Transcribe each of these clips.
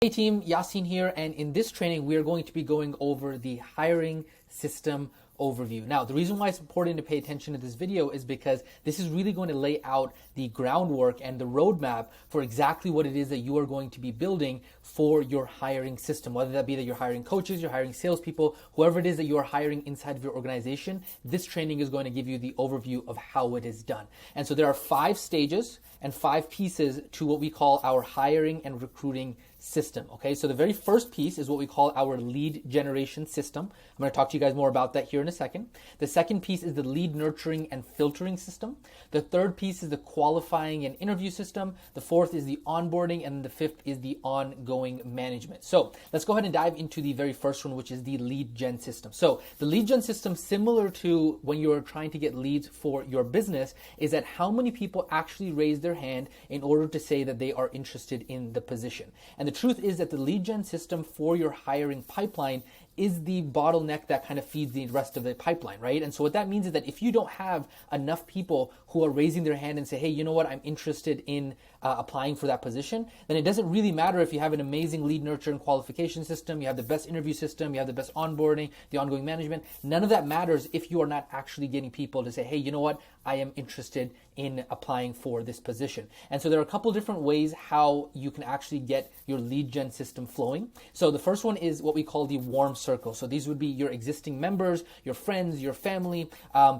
Hey team, Yasin here, and in this training we are going to be going over the hiring system overview. Now, the reason why it's important to pay attention to this video is because this is really going to lay out the groundwork and the roadmap for exactly what it is that you are going to be building for your hiring system, whether that be that you're hiring coaches, you're hiring salespeople, whoever it is that you are hiring inside of your organization. This training is going to give you the overview of how it is done. And so there are 5 stages and 5 pieces to what we call our hiring and recruiting system. Okay, so the very first piece is what we call our lead generation system. I'm going to talk to you guys more about that here in a second. The second piece is the lead nurturing and filtering system. The third piece is the qualifying and interview system. The fourth is the onboarding, and the fifth is the ongoing management. So let's go ahead and dive into the very first one, which is the lead gen system. So the lead gen system, similar to when you're trying to get leads for your business, is that how many people actually raise their hand in order to say that they are interested in the position. And the truth is that the lead gen system for your hiring pipeline is the bottleneck that kind of feeds the rest of the pipeline, right? And so what that means is that if you don't have enough people who are raising their hand and say, hey, you know what, I'm interested in applying for that position, then it doesn't really matter if you have an amazing lead nurture and qualification system, you have the best interview system, you have the best onboarding, the ongoing management. None of that matters if you are not actually getting people to say, hey, you know what, I am interested in applying for this position. And so there are a couple different ways how you can actually get your lead gen system flowing. So the first one is what we call the warm circle. So these would be your existing members, your friends, your family,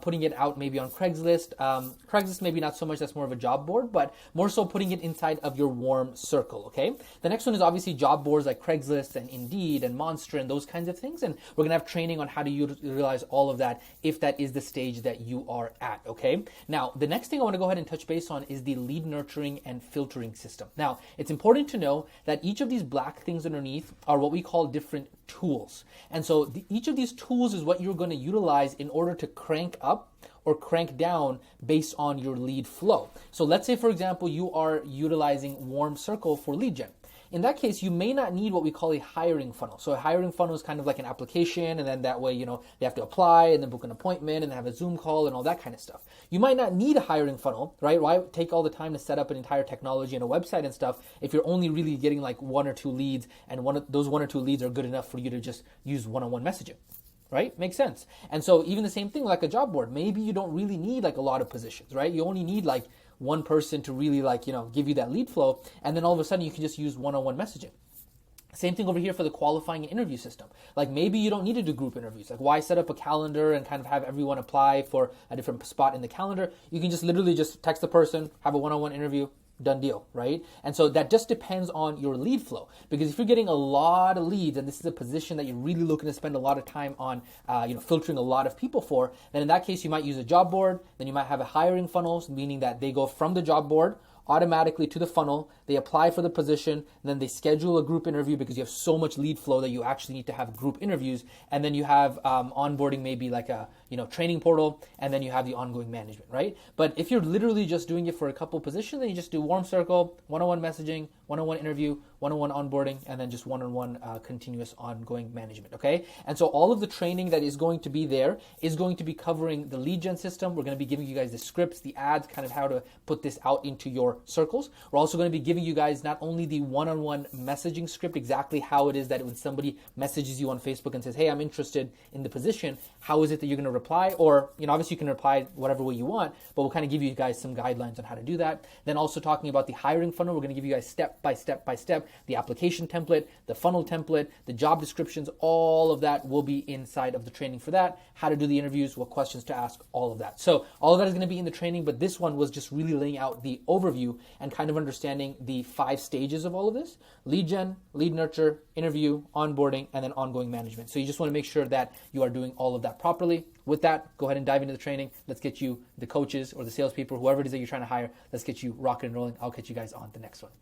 putting it out maybe on Craigslist. Craigslist maybe not so much, that's more of a job board, but more so putting it inside of your warm circle, okay? The next one is obviously job boards like Craigslist and Indeed and Monster and those kinds of things. And we're gonna have training on how to utilize all of that if that is the stage that you are at, okay? Now, the next thing I wanna go ahead and touch base on is the lead nurturing and filtering system. Now, it's important to know that each of these black things underneath are what we call different tools. And so each of these tools is what you're going to utilize in order to crank up or crank down based on your lead flow. So let's say, for example, you are utilizing Warm Circle for lead gen. In that case, you may not need what we call a hiring funnel. So a hiring funnel is kind of like an application, and then that way, they have to apply and then book an appointment and have a Zoom call and all that kind of stuff. You might not need a hiring funnel, right? Why take all the time to set up an entire technology and a website and stuff if you're only really getting like 1 or 2 leads, and those 1 or 2 leads are good enough for you to just use one-on-one messaging. Right? Makes sense. And so even the same thing like a job board, maybe you don't really need like a lot of positions, right? You only need like one person to really give you that lead flow, and then all of a sudden you can just use one-on-one messaging. Same thing over here for the qualifying and interview system. Like maybe you don't need to do group interviews. Like why set up a calendar and kind of have everyone apply for a different spot in the calendar? You can just literally just text the person, have a one-on-one interview, done deal, right? And so that just depends on your lead flow, because if you're getting a lot of leads and this is a position that you're really looking to spend a lot of time on, filtering a lot of people for, then in that case you might use a job board. Then you might have a hiring funnel, meaning that they go from the job board automatically to the funnel, they apply for the position, and then they schedule a group interview because you have so much lead flow that you actually need to have group interviews, and then you have onboarding, maybe like a training portal, and then you have the ongoing management, right? But if you're literally just doing it for a couple positions, then you just do warm circle, one-on-one messaging, one-on-one interview, one-on-one onboarding, and then just one-on-one continuous ongoing management, okay? And so all of the training that is going to be there is going to be covering the lead gen system. We're going to be giving you guys the scripts, the ads, kind of how to put this out into your circles. We're also going to be giving you guys not only the one-on-one messaging script, exactly how it is that when somebody messages you on Facebook and says, hey, I'm interested in the position, how is it that you're going to reply? Or, obviously you can reply whatever way you want, but we'll kind of give you guys some guidelines on how to do that. Then also talking about the hiring funnel, we're going to give you guys step by step, the application template, the funnel template, the job descriptions, all of that will be inside of the training for that, how to do the interviews, what questions to ask, all of that. So all of that is going to be in the training, but this one was just really laying out the overview and kind of understanding the 5 stages of all of this: lead gen, lead nurture, interview, onboarding, and then ongoing management. So you just want to make sure that you are doing all of that properly. With that, go ahead and dive into the training. Let's get you the coaches or the salespeople, whoever it is that you're trying to hire. Let's get you rocking and rolling. I'll catch you guys on the next one.